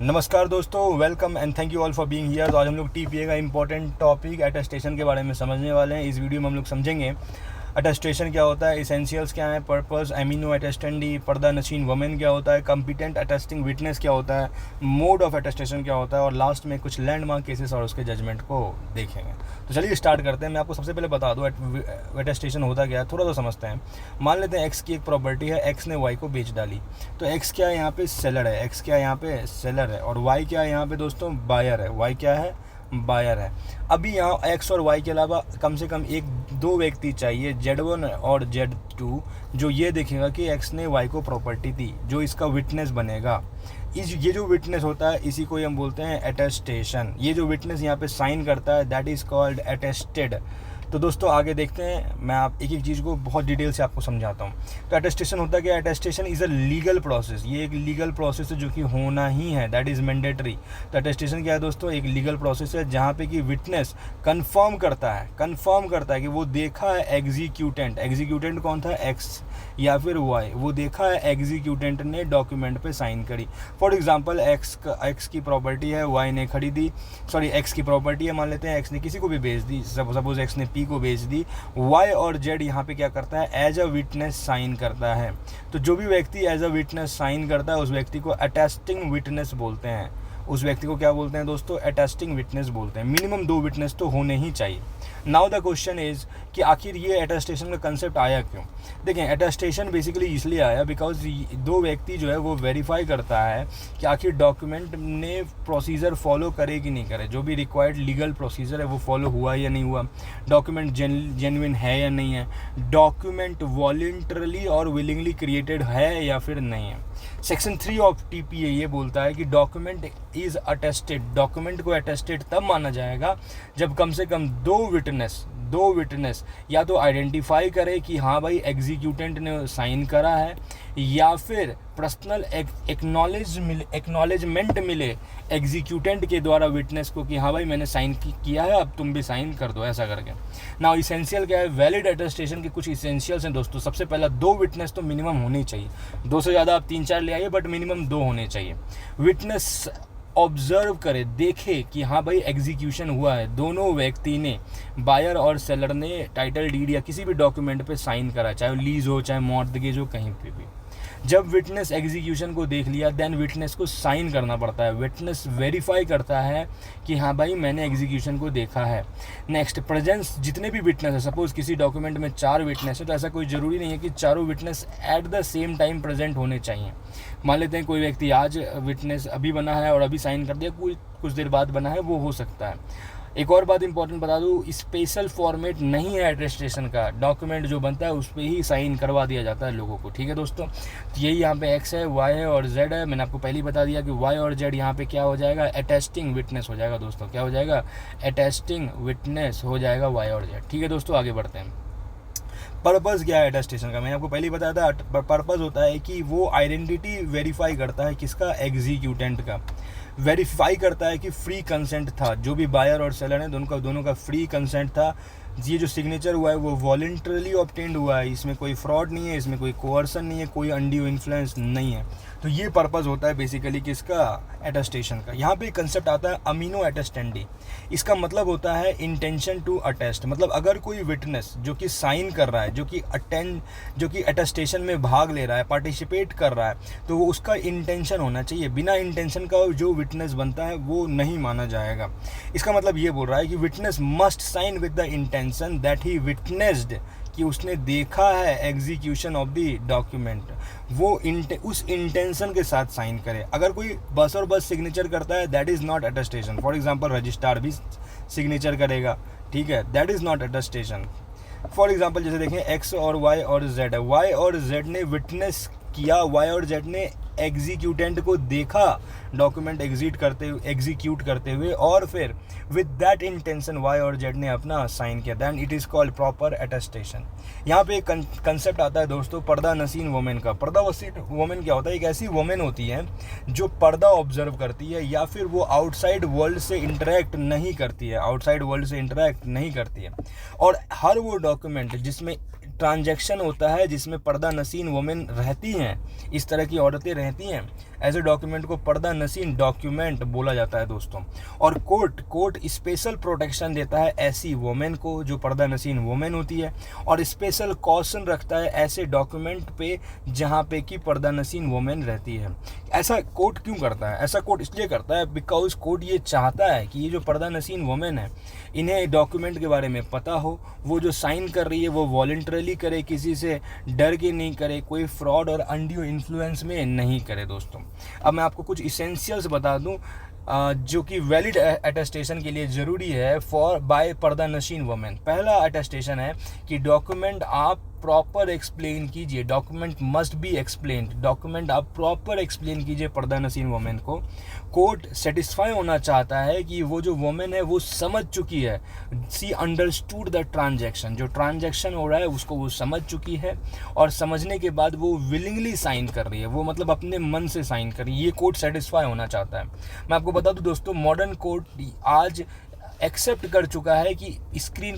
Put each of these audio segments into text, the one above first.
नमस्कार दोस्तों, welcome and thank you all for being here. तो आज हम लोग टीपीए का इंपॉर्टेंट टॉपिक अटेस्टेशन के बारे में समझने वाले हैं। इस वीडियो में हम लोग समझेंगे अटेस्टेशन क्या होता है, इसेंशियल्स क्या है, पर्पस, एमिनो अटेस्टेंडी, पर्दा नशीन वुमेन क्या होता है, कॉम्पिटेंट अटेस्टिंग विटनेस क्या होता है, मोड ऑफ अटेस्टेशन क्या होता है, और लास्ट में कुछ लैंडमार्क केसेस और उसके जजमेंट को देखेंगे। तो चलिए स्टार्ट करते हैं। मैं आपको सबसे पहले बता दूँ अटेस्टेशन होता क्या है, थोड़ा सा समझते हैं। मान लेते हैं एक्स की एक प्रॉपर्टी है, एक्स ने वाई को बेच डाली। तो एक्स क्या है यहाँ पे, सेलर है। एक्स क्या है यहाँ पे, सेलर है। और वाई क्या है यहाँ पे दोस्तों, बायर है। वाई क्या है, बायर है। अभी यहाँ एक्स और वाई के अलावा कम से कम एक दो व्यक्ति चाहिए, Z1 और Z2, जो ये देखेगा कि एक्स ने वाई को प्रॉपर्टी दी, जो इसका विटनेस बनेगा। ये जो विटनेस होता है इसी को हम बोलते हैं अटेस्टेशन। ये जो विटनेस यहाँ पे साइन करता है दैट इज़ कॉल्ड अटेस्टेड। तो दोस्तों आगे देखते हैं, मैं आप एक एक चीज़ को बहुत डिटेल से आपको समझाता हूँ। तो अटेस्टेशन होता है क्या, attestation is a legal process. ये एक लीगल प्रोसेस है जो कि होना ही है, दैट इज़ मैंडेटरी। तो अटेस्टेशन क्या है दोस्तों, एक लीगल प्रोसेस है जहाँ पे कि विटनेस कंफर्म करता है कि वो देखा है एग्जीक्यूटेंट कौन था, एक्स या फिर वाई, वो देखा है एग्जीक्यूटेंट ने डॉक्यूमेंट पे साइन करी। फॉर एग्जांपल एक्स की प्रॉपर्टी है, वाई ने खरीदी, सॉरी एक्स की प्रॉपर्टी है, मान लेते हैं एक्स ने किसी को भी बेच दी, सपोज एक्स ने पी को बेच दी। वाई और जेड यहाँ पे क्या करता है, एज अ विटनेस साइन करता है। तो जो भी व्यक्ति एज अ विटनेस साइन करता है उस व्यक्ति को अटेस्टिंग विटनेस बोलते हैं। उस व्यक्ति को क्या बोलते हैं दोस्तों, अटेस्टिंग विटनेस बोलते हैं। मिनिमम 2 विटनेस तो होने ही चाहिए। नाउ द क्वेश्चन इज कि आखिर ये अटेस्टेशन का कंसेप्ट आया क्यों। देखें, अटेस्टेशन बेसिकली इसलिए आया बिकॉज 2 व्यक्ति जो है वो वेरीफाई करता है कि आखिर डॉक्यूमेंट ने प्रोसीजर फॉलो करे कि नहीं करे, जो भी रिक्वायर्ड लीगल प्रोसीजर है वो फॉलो हुआ या नहीं हुआ, डॉक्यूमेंट जेन्युइन है या नहीं है, डॉक्यूमेंट वॉलंटरली और विलिंगली क्रिएटेड है या फिर नहीं है। सेक्शन 3 ऑफ टीपीए ये बोलता है कि डॉक्यूमेंट इज अटेस्टेड, डॉक्यूमेंट को अटेस्टेड तब माना जाएगा जब कम से कम दो विटनेस या तो आइडेंटिफाई करे कि हाँ भाई एग्जीक्यूटेंट ने साइन करा है, या फिर पर्सनल एक्नॉलेजमेंट मिले एग्जीक्यूटेंट के द्वारा विटनेस को कि हाँ भाई मैंने साइन किया है, अब तुम भी साइन कर दो, ऐसा करके। नाउ इसेंशियल क्या है, वैलिड अटेस्टेशन के कुछ इसेंशियल्स हैं दोस्तों। सबसे पहला 2 विटनेस तो मिनिमम होनी चाहिए। 2 से ज़्यादा आप 3-4 ले आइए, बट मिनिमम 2 होने चाहिए। विटनेस ऑब्जर्व करे, देखे कि हाँ भाई एग्जीक्यूशन हुआ है, दोनों व्यक्ति ने, बायर और सेलर ने टाइटल डीड या किसी भी डॉक्यूमेंट पे साइन करा, चाहे लीज हो चाहे मॉर्टगेज हो, कहीं पे भी। जब विटनेस एग्जीक्यूशन को देख लिया देन विटनेस को साइन करना पड़ता है। विटनेस वेरीफाई करता है कि हाँ भाई मैंने एग्जीक्यूशन को देखा है। नेक्स्ट, प्रेजेंस, जितने भी विटनेस है, सपोज किसी डॉक्यूमेंट में 4 विटनेस है तो ऐसा कोई ज़रूरी नहीं है कि चारों witness at the same time present होने चाहिए। मान लेते हैं कोई व्यक्ति आज विटनेस अभी बना है और अभी साइन कर दिया, कुछ देर बाद बना है, वो हो सकता है। एक और बात इंपॉर्टेंट बता दूँ, स्पेशल फॉर्मेट नहीं है अटेस्टेशन का, डॉक्यूमेंट जो बनता है उस पर ही साइन करवा दिया जाता है लोगों को, ठीक है दोस्तों। तो यही यहाँ पे एक्स है, वाई है और जेड है। मैंने आपको पहले ही बता दिया कि वाई और जेड यहाँ पे क्या हो जाएगा, अटेस्टिंग विटनेस हो जाएगा दोस्तों। क्या हो जाएगा, अटेस्टिंग विटनेस हो जाएगा वाई और जेड, ठीक है दोस्तों। आगे बढ़ते हैं। पर्पज़ क्या है अटेस्टेशन का, मैंने आपको पहले ही बताया था। पर्पज़ होता है कि वो आइडेंटिटी वेरीफाई करता है, किसका, एग्जीक्यूटेंट का। वेरीफाई करता है कि फ्री कंसेंट था, जो भी बायर और सेलर है दोनों का फ्री कंसेंट था। ये जो सिग्नेचर हुआ है वो वॉलंटरली ऑब्टेंड हुआ है, इसमें कोई फ्रॉड नहीं है, इसमें कोई कोअर्सन नहीं है, कोई अनड्यू इन्फ्लुएंस नहीं है। तो ये पर्पज़ होता है बेसिकली किसका, अटेस्टेशन का। यहाँ पे कंसेप्ट आता है अमीनो अटेस्टेंडी। इसका मतलब होता है इंटेंशन टू अटेस्ट। मतलब अगर कोई विटनेस जो कि साइन कर रहा है, जो कि अटेस्टेशन में भाग ले रहा है, पार्टिसिपेट कर रहा है, तो वो उसका इंटेंशन होना चाहिए। बिना इंटेंशन का जो विटनेस बनता है वो नहीं माना जाएगा। इसका मतलब ये बोल रहा है कि witness must sign with the intention that he witnessed, कि उसने देखा है एग्जीक्यूशन ऑफ द डॉक्यूमेंट, वो उस इंटेंशन के साथ साइन करे। अगर कोई बस और बस सिग्नेचर करता है that is not attestation. For example registrar भी सिग्नेचर करेगा, ठीक है, that is not attestation. For example जैसे देखें एक्स और वाई और जेड है, वाई और जेड ने विटनेस किया, वाई और जेड ने एग्जीक्यूटेंट को देखा डॉक्यूमेंट एग्जीक्यूट करते हुए, और फिर विद दैट इंटेंशन वाई और जेड ने अपना साइन किया, then it is called proper attestation. यहाँ पे एक कंसेप्ट आता है दोस्तों पर्दा नसीन वुमेन का। पर्दा नसीन वुमेन क्या होता है, एक ऐसी वुमेन होती है जो पर्दा ऑब्जर्व करती है, या फिर वो आउटसाइड वर्ल्ड से इंटरेक्ट नहीं करती है, और हर वो डॉक्यूमेंट जिसमें ट्रांजैक्शन होता है जिसमें पर्दा नसीन वुमेन रहती हैं, इस तरह की औरतें रहती हैं, ऐसे डॉक्यूमेंट को पर्दा नसीन डॉक्यूमेंट बोला जाता है दोस्तों। और कोर्ट स्पेशल प्रोटेक्शन देता है ऐसी वुमेन को जो पर्दा नसीन वुमेन होती है, और स्पेशल कॉशन रखता है ऐसे डॉक्यूमेंट पे जहाँ पे कि पर्दा नसीन वुमेन रहती है। ऐसा कोर्ट क्यों करता है? ऐसा कोर्ट इसलिए करता है बिकॉज कोर्ट ये चाहता है कि ये जो पर्दा नसीन वुमेन है इन्हें डॉक्यूमेंट के बारे में पता हो, वो जो साइन कर रही है वो वॉलंटरली करे, किसी से डर के नहीं करे, कोई फ्रॉड और अनड्यू इन्फ्लुएंस में नहीं करे दोस्तों। अब मैं आपको कुछ इसेंशियल्स बता दूं जो कि वैलिड अटेस्टेशन के लिए ज़रूरी है फॉर बाय पर्दा नशीन वुमेन। पहला अटेस्टेशन है कि डॉक्यूमेंट आप प्रॉपर एक्सप्लेन कीजिए, document must be explained, document आप प्रॉपर एक्सप्लेन कीजिए पर्दा नसीन वुमेन को। कोर्ट सेटिस्फाई होना चाहता है कि वो जो वुमेन है वो समझ चुकी है, सी अंडरस्टूड द ट्रांजैक्शन, जो ट्रांजैक्शन हो रहा है उसको वो समझ चुकी है, और समझने के बाद वो विलिंगली साइन कर रही है, वो मतलब अपने मन से साइन कर रही है। ये कोर्ट सेटिस्फाई होना चाहता है। मैं आपको बता दूं दोस्तों, मॉडर्न कोर्ट आज एक्सेप्ट कर चुका है कि स्क्रीन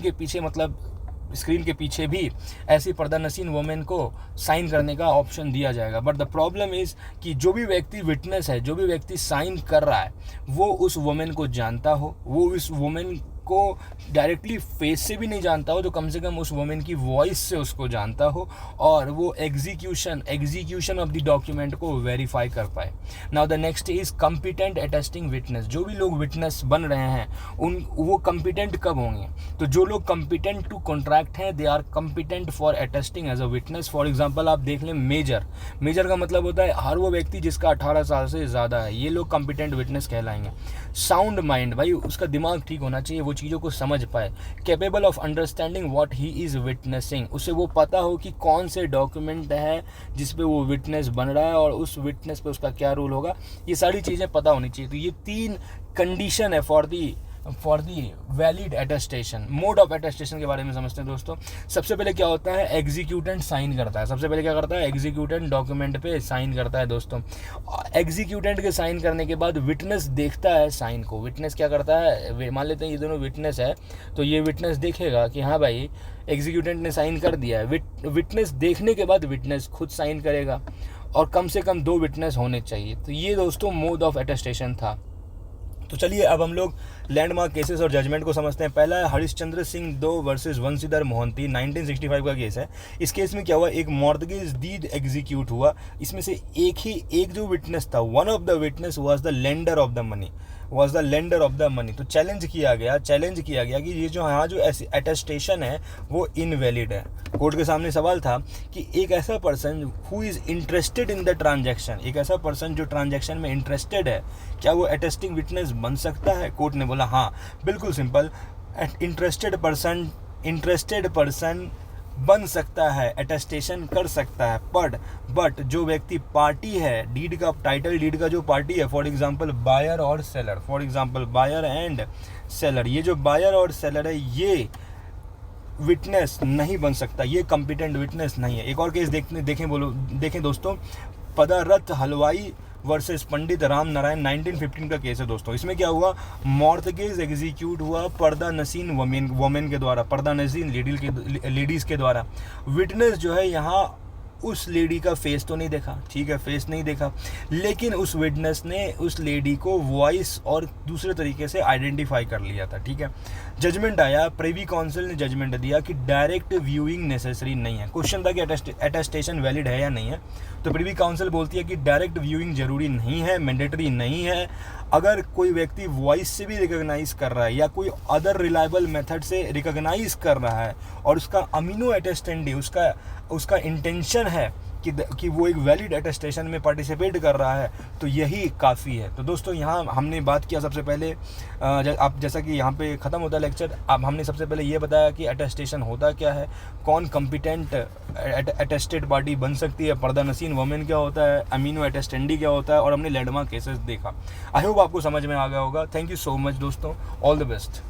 के पीछे भी ऐसी पर्दा नसीन वुमेन को साइन करने का ऑप्शन दिया जाएगा। बट द प्रॉब्लम इज़ कि जो भी व्यक्ति विटनेस है, जो भी व्यक्ति साइन कर रहा है, वो उस वुमेन को जानता हो, वो उस वुमेन को डायरेक्टली फेस से भी नहीं जानता हो तो कम से कम उस वुमेन की वॉइस से उसको जानता हो, और वो एग्जीक्यूशन ऑफ द डॉक्यूमेंट को वेरीफाई कर पाए। Now the next is competent attesting witness. जो भी लोग विटनेस बन रहे हैं वो कॉम्पिटेंट कब होंगे? तो जो लोग कॉम्पिटेंट टू कॉन्ट्रैक्ट हैं, they are competent for attesting as a witness. For example आप देख लें मेजर का मतलब होता है हर वो व्यक्ति जिसका 18 साल से ज़्यादा है, ये लोग कॉम्पिटेंट विटनेस कहलाएंगे। साउंड माइंड, भाई उसका दिमाग ठीक होना चाहिए, वो चीज़ों को समझ पाए। Capable of understanding what he is witnessing, उसे वो पता हो कि कौन से डॉक्यूमेंट है जिस पे वो विटनेस बन रहा है और उस विटनेस पे उसका क्या रोल होगा, ये सारी चीज़ें पता होनी चाहिए। तो ये 3 कंडीशन है for the valid attestation. Mode of attestation के बारे में समझते हैं दोस्तों। सबसे पहले क्या होता है, एग्जीक्यूटेंट साइन करता है। सबसे पहले क्या करता है, एग्जीक्यूटेंट डॉक्यूमेंट पे साइन करता है दोस्तों। एग्जीक्यूटेंट के साइन करने के बाद विटनेस देखता है साइन को। विटनेस क्या करता है, मान लेते हैं ये दोनों विटनेस है, तो ये विटनेस देखेगा कि हाँ भाई एग्जीक्यूटेंट ने साइन कर दिया है। विटनेस देखने के बाद विटनेस खुद साइन करेगा, और कम से कम 2 विटनेस होने चाहिए। तो ये दोस्तों मोड ऑफ अटेस्टेशन था। तो चलिए अब हम लोग लैंडमार्क केसेस और जजमेंट को समझते हैं। पहला है हरिश्चंद्र सिंह 2 वर्सेस वंशीधर मोहंती, 1965 का केस है। इस केस में क्या हुआ, एक मॉर्गेज डीड एग्जीक्यूट हुआ। इसमें से एक जो विटनेस था, one of the witness was the lender of the money. तो चैलेंज किया गया कि ये जो यहाँ जो अटेस्टेशन है वो इनवैलिड है। कोर्ट के सामने सवाल था कि एक ऐसा person who is interested in the transaction, एक ऐसा पर्सन जो ट्रांजैक्शन में इंटरेस्टेड है, क्या वो अटेस्टिंग विटनेस बन सकता है? कोर्ट ने बोला हाँ, बिल्कुल सिंपल, इंटरेस्टेड पर्सन बन सकता है, अटेस्टेशन कर सकता है। बट जो व्यक्ति पार्टी है, डीड का टाइटल डीड का जो पार्टी है, for example buyer and seller, ये जो बायर और सेलर है ये विटनेस नहीं बन सकता, ये कॉम्पिटेंट विटनेस नहीं है। एक और केस देखें दोस्तों, पदारथ हलवाई वर्सेस पंडित राम नारायण, 1915 का केस है दोस्तों। इसमें क्या हुआ, मॉर्गेज एग्जीक्यूट हुआ पर्दा नसीन वुमेन के द्वारा, पर्दा नसीन लेडीज़ के द्वारा। विटनेस जो है यहाँ उस लेडी का फेस तो नहीं देखा, ठीक है, फेस नहीं देखा, लेकिन उस विटनेस ने उस लेडी को वॉइस और दूसरे तरीके से आइडेंटिफाई कर लिया था, ठीक है। जजमेंट आया, प्रिवी काउंसिल ने जजमेंट दिया कि डायरेक्ट व्यूइंग नेसेसरी नहीं है। क्वेश्चन था कि अटेस्टेशन वैलिड है या नहीं है, तो प्रिवी काउंसिल बोलती है कि डायरेक्ट व्यूइंग जरूरी नहीं है, मैंडेटरी नहीं है। अगर कोई व्यक्ति वॉइस से भी रिकॉग्नाइज कर रहा है या कोई अदर रिलायबल मेथड से रिकॉग्नाइज कर रहा है और उसका अमीनो अटेस्टेंडी, उसका इंटेंशन है कि वो एक वैलिड अटेस्टेशन में पार्टिसिपेट कर रहा है, तो यही काफ़ी है। तो दोस्तों यहाँ हमने बात किया सबसे पहले, आप जैसा कि यहाँ पे ख़त्म होता है लेक्चर, अब हमने सबसे पहले ये बताया कि अटेस्टेशन होता क्या है, कौन कॉम्पिटेंट अटेस्टेड पार्टी बन सकती है, पर्दा नसीन वुमेन क्या होता है, अमीनो अटेस्टेंडी क्या होता है, और हमने लैंडमार्क केसेस देखा। आई होप आपको समझ में आ गया होगा। थैंक यू सो मच दोस्तों, ऑल द बेस्ट।